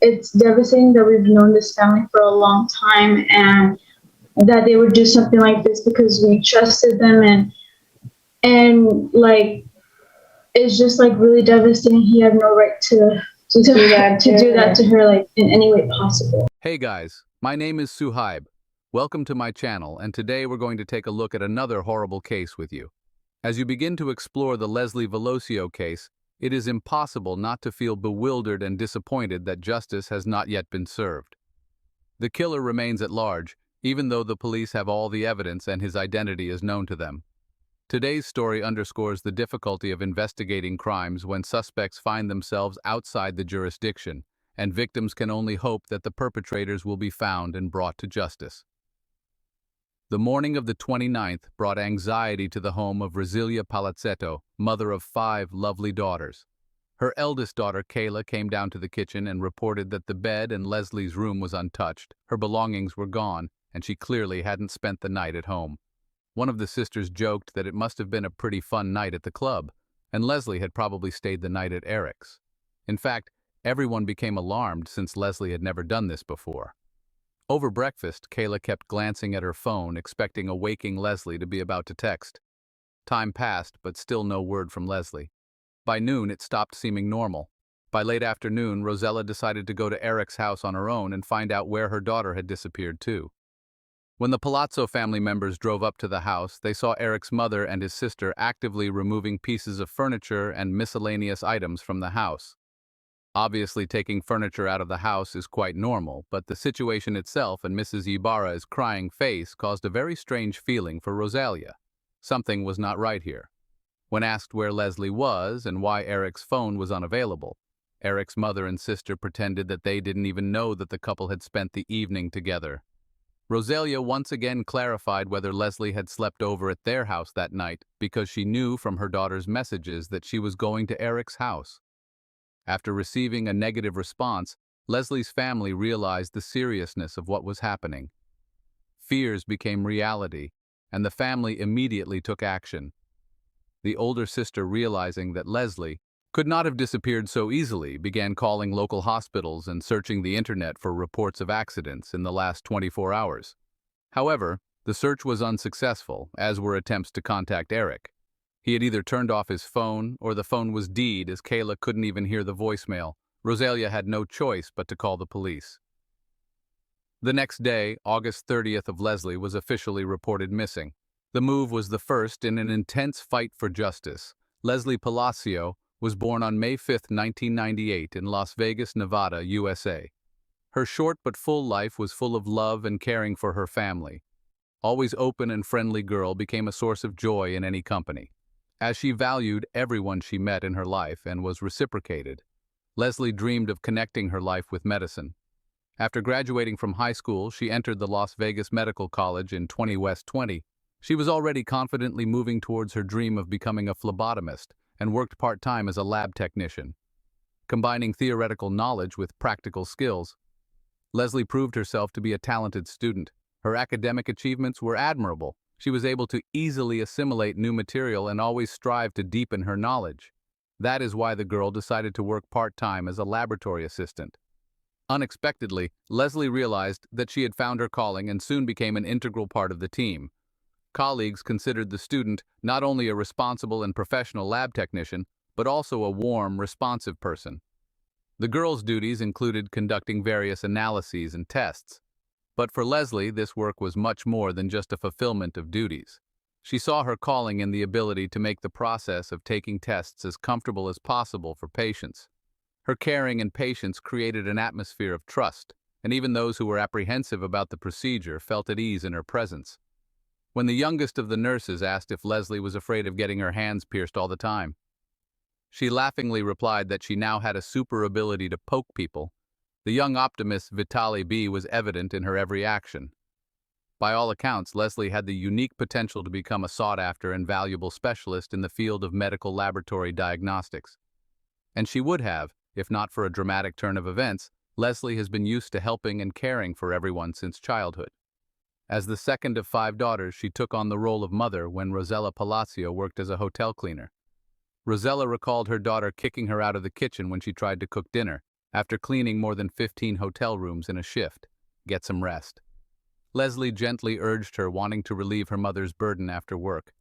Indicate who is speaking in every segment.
Speaker 1: it's devastating that we've known this family for a long time and that they would do something like this because we trusted them and like it's just like really devastating. He had no right to do that to her like in any way possible.
Speaker 2: Hey guys, my name is Saheeb. Welcome to my channel, and today we're going to take a look at another horrible case with you. As you begin to explore the Leslie Palacio case, it is impossible not to feel bewildered and disappointed that justice has not yet been served. The killer remains at large, even though the police have all the evidence and his identity is known to them. Today's story underscores the difficulty of investigating crimes when suspects find themselves outside the jurisdiction, and victims can only hope that the perpetrators will be found and brought to justice. The morning of the 29th brought anxiety to the home of Leslie Palacio, mother of 5 lovely daughters. Her eldest daughter, Kayla, came down to the kitchen and reported that the bed in Leslie's room was untouched, her belongings were gone, and she clearly hadn't spent the night at home. One of the sisters joked that it must have been a pretty fun night at the club, and Leslie had probably stayed the night at Eric's. In fact, everyone became alarmed since Leslie had never done this before. Over breakfast, Kayla kept glancing at her phone, expecting a waking Leslie to be about to text. Time passed, but still no word from Leslie. By noon, it stopped seeming normal. By late afternoon, Rosella decided to go to Eric's house on her own and find out where her daughter had disappeared too. When the Palazzo family members drove up to the house, they saw Eric's mother and his sister actively removing pieces of furniture and miscellaneous items from the house. Obviously, taking furniture out of the house is quite normal, but the situation itself and Mrs. Ibarra's crying face caused a very strange feeling for Rosalia. Something was not right here. When asked where Leslie was and why Eric's phone was unavailable, Eric's mother and sister pretended that they didn't even know that the couple had spent the evening together. Rosalia once again clarified whether Leslie had slept over at their house that night because she knew from her daughter's messages that she was going to Eric's house. After receiving a negative response, Leslie's family realized the seriousness of what was happening. Fears became reality, and the family immediately took action. The older sister, realizing that Leslie could not have disappeared so easily, began calling local hospitals and searching the internet for reports of accidents in the last 24 hours. However, the search was unsuccessful, as were attempts to contact Eric. He had either turned off his phone or the phone was dead as Kayla couldn't even hear the voicemail. Rosalia had no choice but to call the police. The next day, August 30th, of Leslie was officially reported missing. The move was the first in an intense fight for justice. Leslie Palacio was born on May 5, 1998 in Las Vegas, Nevada, USA. Her short but full life was full of love and caring for her family. Always open and friendly girl became a source of joy in any company. As she valued everyone she met in her life and was reciprocated, Leslie dreamed of connecting her life with medicine. After graduating from high school, she entered the Las Vegas Medical College in 20 West 20. She was already confidently moving towards her dream of becoming a phlebotomist and worked part-time as a lab technician. Combining theoretical knowledge with practical skills, Leslie proved herself to be a talented student. Her academic achievements were admirable. She was able to easily assimilate new material and always strive to deepen her knowledge. That is why the girl decided to work part-time as a laboratory assistant. Unexpectedly, Leslie realized that she had found her calling and soon became an integral part of the team. Colleagues considered the student not only a responsible and professional lab technician, but also a warm, responsive person. The girl's duties included conducting various analyses and tests. But for Leslie, this work was much more than just a fulfillment of duties. She saw her calling in the ability to make the process of taking tests as comfortable as possible for patients. Her caring and patience created an atmosphere of trust, and even those who were apprehensive about the procedure felt at ease in her presence. When the youngest of the nurses asked if Leslie was afraid of getting her hands pierced all the time, she laughingly replied that she now had a super ability to poke people. The young optimist Vitaly B. was evident in her every action. By all accounts, Leslie had the unique potential to become a sought-after and valuable specialist in the field of medical laboratory diagnostics. And she would have, if not for a dramatic turn of events. Leslie has been used to helping and caring for everyone since childhood. As the second of 5 daughters, she took on the role of mother when Rosella Palacio worked as a hotel cleaner. Rosella recalled her daughter kicking her out of the kitchen when she tried to cook dinner, after cleaning more than 15 hotel rooms in a shift. Get some rest. Leslie gently urged her, wanting to relieve her mother's burden after work.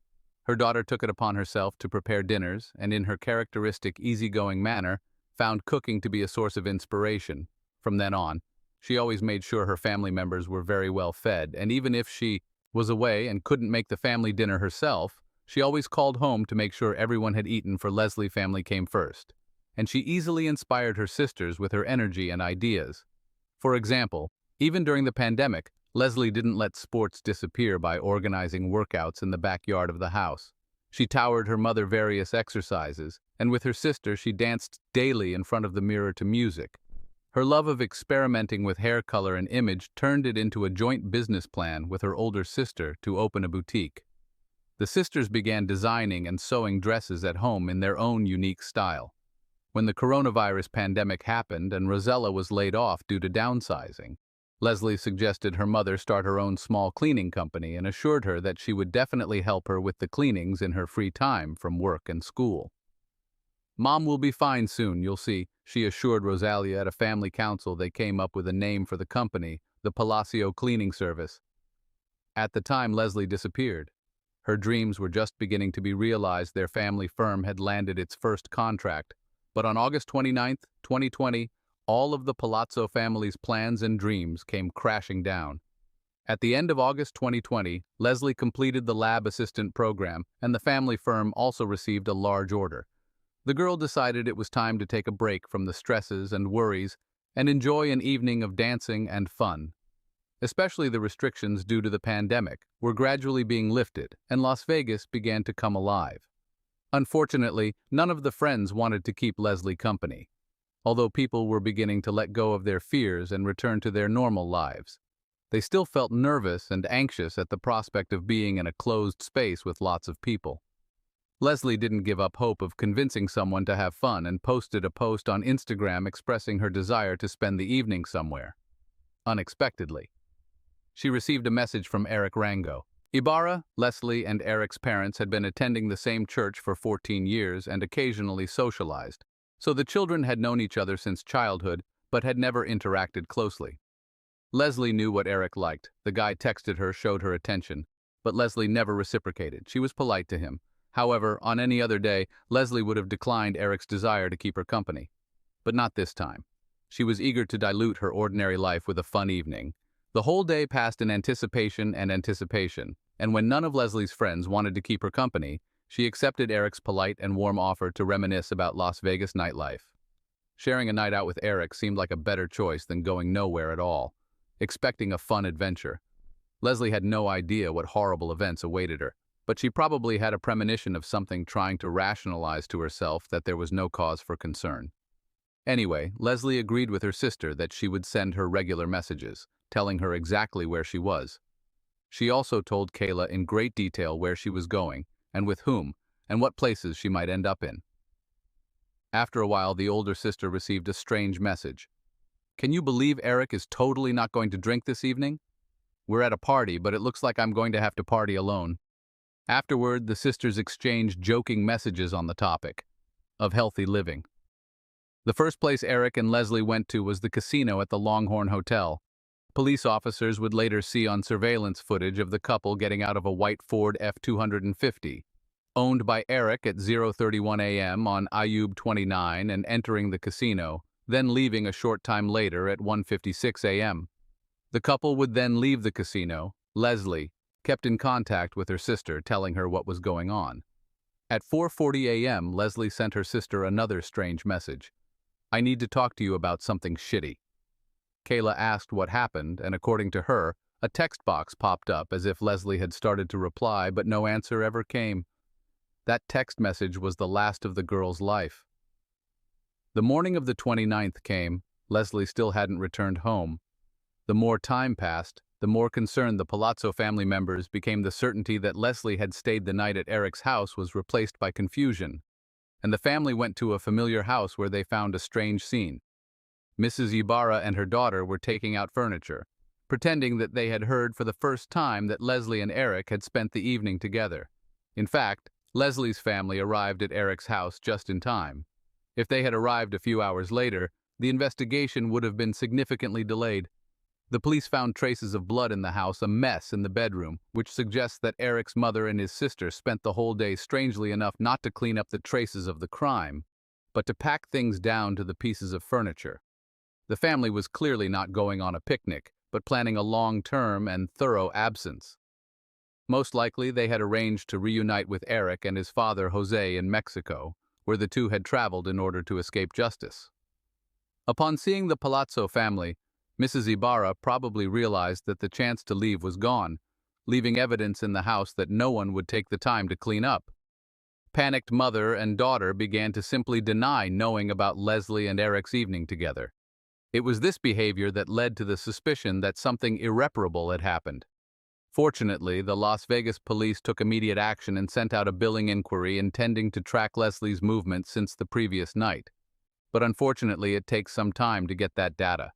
Speaker 2: Her daughter took it upon herself to prepare dinners, and in her characteristic easygoing manner, found cooking to be a source of inspiration. From then on, she always made sure her family members were very well fed, and even if she was away and couldn't make the family dinner herself, she always called home to make sure everyone had eaten, for Leslie family came first. And she easily inspired her sisters with her energy and ideas. For example, even during the pandemic, Leslie didn't let sports disappear by organizing workouts in the backyard of the house. She taught her mother various exercises, and with her sister she danced daily in front of the mirror to music. Her love of experimenting with hair color and image turned it into a joint business plan with her older sister to open a boutique. The sisters began designing and sewing dresses at home in their own unique style. When the coronavirus pandemic happened and Rosella was laid off due to downsizing, Leslie suggested her mother start her own small cleaning company and assured her that she would definitely help her with the cleanings in her free time from work and school. "Mom will be fine soon, you'll see," she assured Rosalia at a family council. They came up with a name for the company, the Palacio Cleaning Service. At the time Leslie disappeared, her dreams were just beginning to be realized. Their family firm had landed its first contract, but on August 29, 2020, all of the Palazzo family's plans and dreams came crashing down. At the end of August 2020, Leslie completed the lab assistant program, and the family firm also received a large order. The girl decided it was time to take a break from the stresses and worries and enjoy an evening of dancing and fun. Especially the restrictions due to the pandemic were gradually being lifted, and Las Vegas began to come alive. Unfortunately, none of the friends wanted to keep Leslie company, although people were beginning to let go of their fears and return to their normal lives. They still felt nervous and anxious at the prospect of being in a closed space with lots of people. Leslie didn't give up hope of convincing someone to have fun and posted a post on Instagram expressing her desire to spend the evening somewhere. Unexpectedly, she received a message from Eric Rango. Ibarra, Leslie, and Eric's parents had been attending the same church for 14 years and occasionally socialized, so the children had known each other since childhood but had never interacted closely. Leslie knew what Eric liked. The guy texted her, showed her attention, but Leslie never reciprocated. She was polite to him. However, on any other day, Leslie would have declined Eric's desire to keep her company. But not this time. She was eager to dilute her ordinary life with a fun evening. The whole day passed in anticipation, and when none of Leslie's friends wanted to keep her company, she accepted Eric's polite and warm offer to reminisce about Las Vegas nightlife. Sharing a night out with Eric seemed like a better choice than going nowhere at all, expecting a fun adventure. Leslie had no idea what horrible events awaited her, but she probably had a premonition of something, trying to rationalize to herself that there was no cause for concern. Anyway, Leslie agreed with her sister that she would send her regular messages, telling her exactly where she was. She also told Kayla in great detail where she was going, and with whom, and what places she might end up in. After a while, the older sister received a strange message. "Can you believe Eric is totally not going to drink this evening? We're at a party, but it looks like I'm going to have to party alone." Afterward, the sisters exchanged joking messages on the topic of healthy living. The first place Eric and Leslie went to was the casino at the Longhorn Hotel. Police officers would later see on surveillance footage of the couple getting out of a white Ford F-250, owned by Eric, at 0:31 a.m. on Ayub 29, and entering the casino, then leaving a short time later at 1:56 a.m. The couple would then leave the casino. Leslie kept in contact with her sister, telling her what was going on. At 4:40 a.m., Leslie sent her sister another strange message. "I need to talk to you about something shitty." Kayla asked what happened, and according to her, a text box popped up as if Leslie had started to reply, but no answer ever came. That text message was the last of the girl's life. The morning of the 29th came. Leslie still hadn't returned home. The more time passed, the more concerned the Palazzo family members became. The certainty that Leslie had stayed the night at Eric's house was replaced by confusion, and the family went to a familiar house where they found a strange scene. Mrs. Ibarra and her daughter were taking out furniture, pretending that they had heard for the first time that Leslie and Eric had spent the evening together. In fact, Leslie's family arrived at Eric's house just in time. If they had arrived a few hours later, the investigation would have been significantly delayed. The police found traces of blood in the house, a mess in the bedroom, which suggests that Eric's mother and his sister spent the whole day, strangely enough, not to clean up the traces of the crime, but to pack things down to the pieces of furniture. The family was clearly not going on a picnic, but planning a long-term and thorough absence. Most likely, they had arranged to reunite with Eric and his father Jose in Mexico, where the two had traveled in order to escape justice. Upon seeing the Palazzo family, Mrs. Ibarra probably realized that the chance to leave was gone, leaving evidence in the house that no one would take the time to clean up. Panicked mother and daughter began to simply deny knowing about Leslie and Eric's evening together. It was this behavior that led to the suspicion that something irreparable had happened. Fortunately, the Las Vegas police took immediate action and sent out a billing inquiry intending to track Leslie's movements since the previous night. But unfortunately, it takes some time to get that data.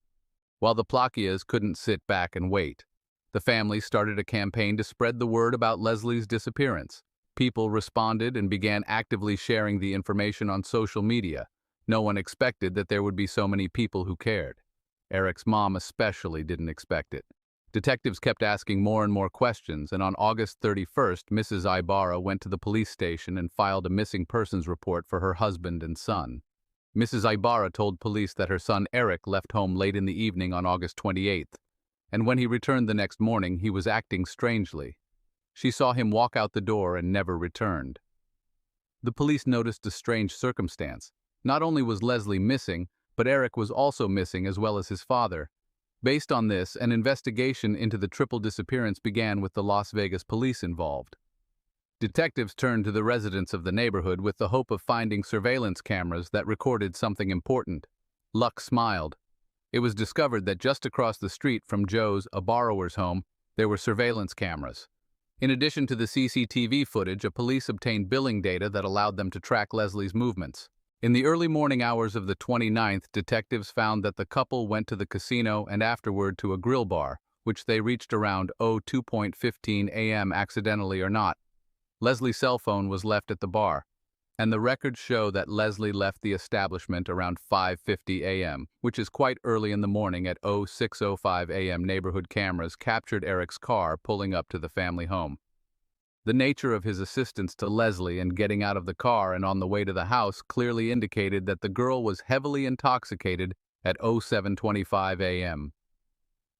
Speaker 2: While the Placias couldn't sit back and wait, the family started a campaign to spread the word about Leslie's disappearance. People responded and began actively sharing the information on social media. No one expected that there would be so many people who cared. Eric's mom especially didn't expect it. Detectives kept asking more and more questions, and on August 31st, Mrs. Ibarra went to the police station and filed a missing persons report for her husband and son. Mrs. Ibarra told police that her son Eric left home late in the evening on August 28th, and when he returned the next morning, he was acting strangely. She saw him walk out the door and never returned. The police noticed a strange circumstance. Not only was Leslie missing, but Eric was also missing as well as his father. Based on this, an investigation into the triple disappearance began with the Las Vegas police involved. Detectives turned to the residents of the neighborhood with the hope of finding surveillance cameras that recorded something important. Luck smiled. It was discovered that just across the street from Joe's, a borrower's home, there were surveillance cameras. In addition to the CCTV footage, police obtained billing data that allowed them to track Leslie's movements. In the early morning hours of the 29th, detectives found that the couple went to the casino and afterward to a grill bar, which they reached around 2:15 a.m. accidentally or not. Leslie's cell phone was left at the bar, and the records show that Leslie left the establishment around 5:50 a.m., which is quite early in the morning. At 6:05 a.m., neighborhood cameras captured Eric's car pulling up to the family home. The nature of his assistance to Leslie in getting out of the car and on the way to the house clearly indicated that the girl was heavily intoxicated at 7:25 a.m.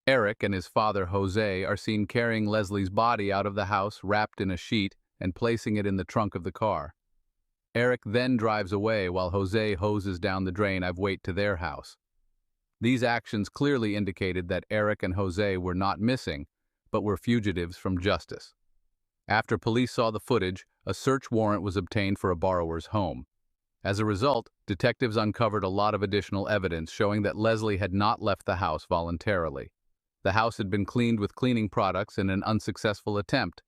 Speaker 2: Eric and his father Jose are seen carrying Leslie's body out of the house wrapped in a sheet and placing it in the trunk of the car. Eric then drives away while Jose hoses down the drain to their house. These actions clearly indicated that Eric and Jose were not missing, but were fugitives from justice. After police saw the footage, a search warrant was obtained for a borrower's home. As a result, detectives uncovered a lot of additional evidence showing that Leslie had not left the house voluntarily. The house had been cleaned with cleaning products in an unsuccessful attempt.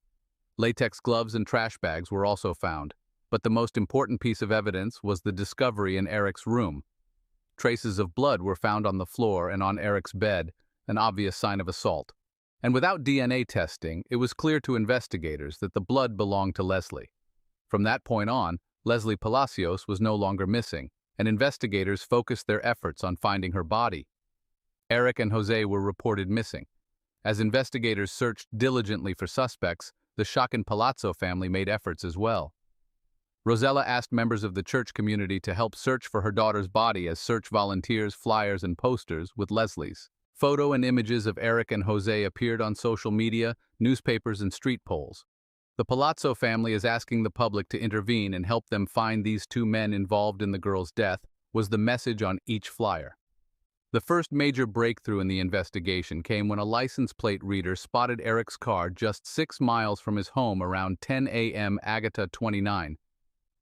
Speaker 2: Latex gloves and trash bags were also found, but the most important piece of evidence was the discovery in Eric's room. Traces of blood were found on the floor and on Eric's bed, an obvious sign of assault. And without DNA testing, it was clear to investigators that the blood belonged to Leslie. From that point on, Leslie Palacio was no longer missing, and investigators focused their efforts on finding her body. Eric and Jose were reported missing. As investigators searched diligently for suspects, the Shakin Palazzo family made efforts as well. Rosella asked members of the church community to help search for her daughter's body as search volunteers, flyers, and posters with Leslie's. Photo and images of Eric and Jose appeared on social media, newspapers, and street polls. The Palazzo family is asking the public to intervene and help them find these two men involved in the girl's death, was the message on each flyer. The first major breakthrough in the investigation came when a license plate reader spotted Eric's car just 6 miles from his home around 10 a.m. Agata 29.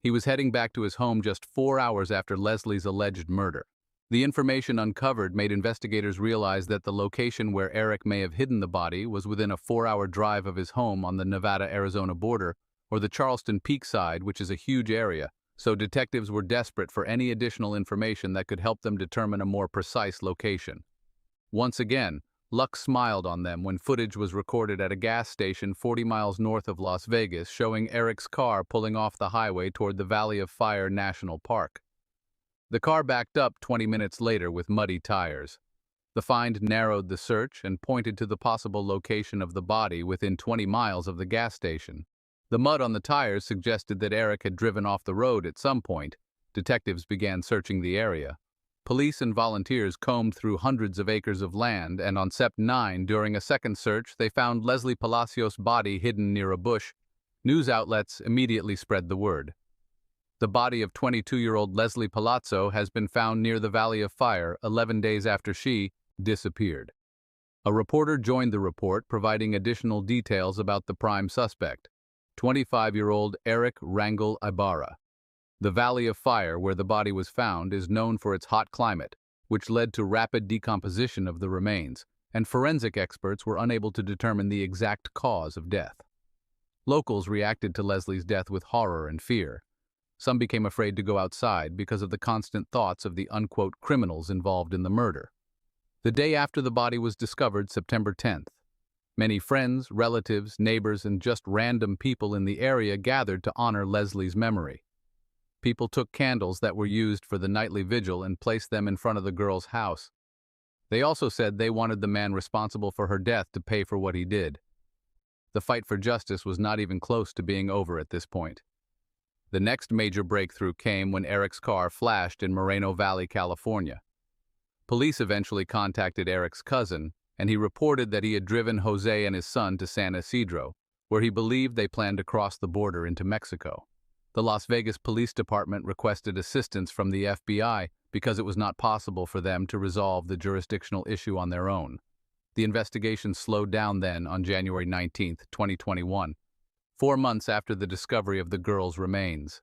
Speaker 2: He was heading back to his home just 4 hours after Leslie's alleged murder. The information uncovered made investigators realize that the location where Eric may have hidden the body was within a 4-hour drive of his home on the Nevada-Arizona border, or the Charleston Peak side, which is a huge area, so detectives were desperate for any additional information that could help them determine a more precise location. Once again, luck smiled on them when footage was recorded at a gas station 40 miles north of Las Vegas showing Eric's car pulling off the highway toward the Valley of Fire National Park. The car backed up 20 minutes later with muddy tires. The find narrowed the search and pointed to the possible location of the body within 20 miles of the gas station. The mud on the tires suggested that Eric had driven off the road at some point. Detectives began searching the area. Police and volunteers combed through hundreds of acres of land, and on Sept 9, during a second search, they found Leslie Palacio's body hidden near a bush. News outlets immediately spread the word. The body of 22-year-old Leslie Palacio has been found near the Valley of Fire 11 days after she disappeared. A reporter joined the report, providing additional details about the prime suspect, 25-year-old Eric Rangel Ibarra. The Valley of Fire, where the body was found, is known for its hot climate, which led to rapid decomposition of the remains, and forensic experts were unable to determine the exact cause of death. Locals reacted to Leslie's death with horror and fear. Some became afraid to go outside because of the constant thoughts of the unquote criminals involved in the murder. The day after the body was discovered, September 10th, many friends, relatives, neighbors, and just random people in the area gathered to honor Leslie's memory. People took candles that were used for the nightly vigil and placed them in front of the girl's house. They also said they wanted the man responsible for her death to pay for what he did. The fight for justice was not even close to being over at this point. The next major breakthrough came when Eric's car flashed in Moreno Valley, California. Police eventually contacted Eric's cousin, and he reported that he had driven Jose and his son to San Isidro, where he believed they planned to cross the border into Mexico. The Las Vegas Police Department requested assistance from the FBI because it was not possible for them to resolve the jurisdictional issue on their own. The investigation slowed down then on January 19, 2021, 4 months after the discovery of the girl's remains.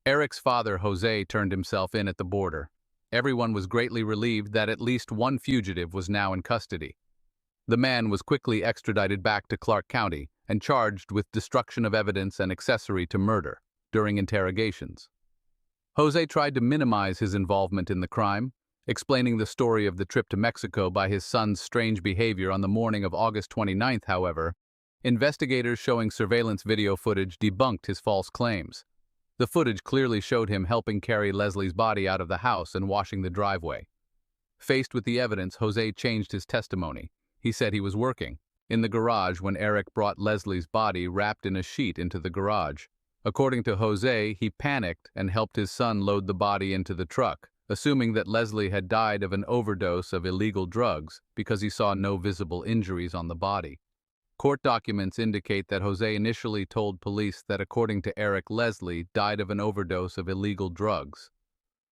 Speaker 2: Eric's father, Jose, turned himself in at the border. Everyone was greatly relieved that at least one fugitive was now in custody. The man was quickly extradited back to Clark County and charged with destruction of evidence and accessory to murder during interrogations. Jose tried to minimize his involvement in the crime, explaining the story of the trip to Mexico by his son's strange behavior on the morning of August 29th, however. Investigators showing surveillance video footage debunked his false claims. The footage clearly showed him helping carry Leslie's body out of the house and washing the driveway. Faced with the evidence, Jose changed his testimony. He said he was working in the garage when Eric brought Leslie's body wrapped in a sheet into the garage. According to Jose, he panicked and helped his son load the body into the truck, assuming that Leslie had died of an overdose of illegal drugs because he saw no visible injuries on the body. Court documents indicate that Jose initially told police that, according to Eric, Leslie died of an overdose of illegal drugs.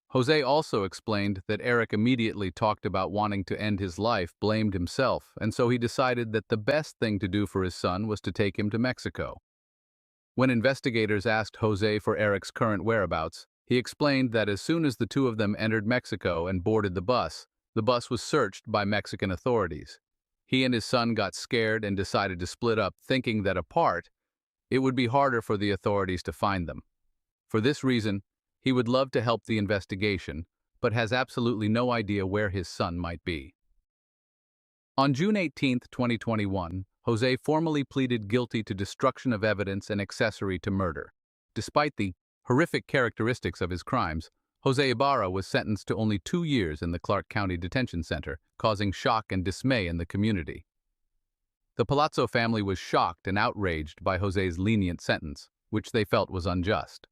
Speaker 2: Jose also explained that Eric immediately talked about wanting to end his life, blamed himself, and so he decided that the best thing to do for his son was to take him to Mexico. When investigators asked Jose for Eric's current whereabouts, he explained that as soon as the two of them entered Mexico and boarded the bus was searched by Mexican authorities. He and his son got scared and decided to split up, thinking that apart, it would be harder for the authorities to find them. For this reason, he would love to help the investigation, but has absolutely no idea where his son might be. On June 18, 2021, Jose formally pleaded guilty to destruction of evidence and accessory to murder. Despite the horrific characteristics of his crimes, Jose Ibarra was sentenced to only 2 years in the Clark County Detention Center, causing shock and dismay in the community. The Palazzo family was shocked and outraged by Jose's lenient sentence, which they felt was unjust.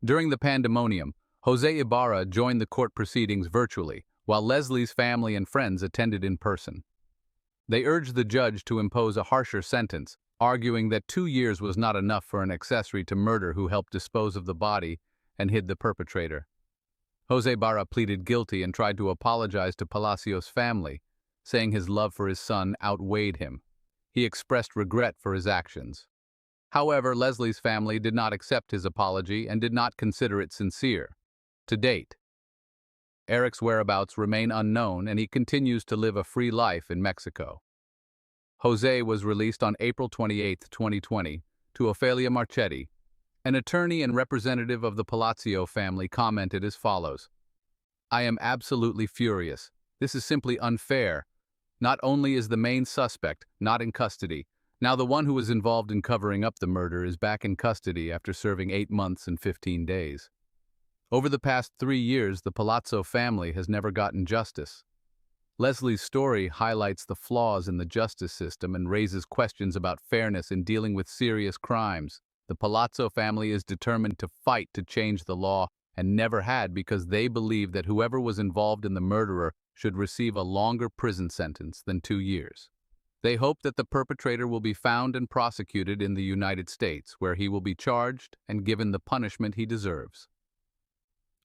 Speaker 2: During the pandemonium, Jose Ibarra joined the court proceedings virtually, while Leslie's family and friends attended in person. They urged the judge to impose a harsher sentence, arguing that 2 years was not enough for an accessory to murder who helped dispose of the body and hid the perpetrator. Jose Ibarra pleaded guilty and tried to apologize to Palacio's family, saying his love for his son outweighed him. He expressed regret for his actions. However, Leslie's family did not accept his apology and did not consider it sincere. To date, Eric's whereabouts remain unknown and he continues to live a free life in Mexico. Jose was released on April 28, 2020, to Ofelia Marchetti. An attorney and representative of the Palacio family commented as follows: "I am absolutely furious. This is simply unfair. Not only is the main suspect not in custody, now the one who was involved in covering up the murder is back in custody after serving 8 months and 15 days. Over the past 3 years, the Palazzo family has never gotten justice. Leslie's story highlights the flaws in the justice system and raises questions about fairness in dealing with serious crimes. The Palazzo family is determined to fight to change the law and never had because they believe that whoever was involved in the murderer should receive a longer prison sentence than 2 years. They hope that the perpetrator will be found and prosecuted in the United States, where he will be charged and given the punishment he deserves.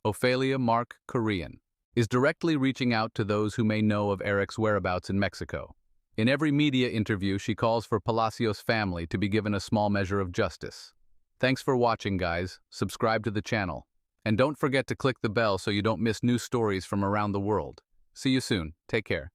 Speaker 2: Ophelia Mark Korean is directly reaching out to those who may know of Eric's whereabouts in Mexico. In every media interview, she calls for Palacio's family to be given a small measure of justice. Thanks for watching, guys. Subscribe to the channel. And don't forget to click the bell so you don't miss new stories from around the world. See you soon. Take care.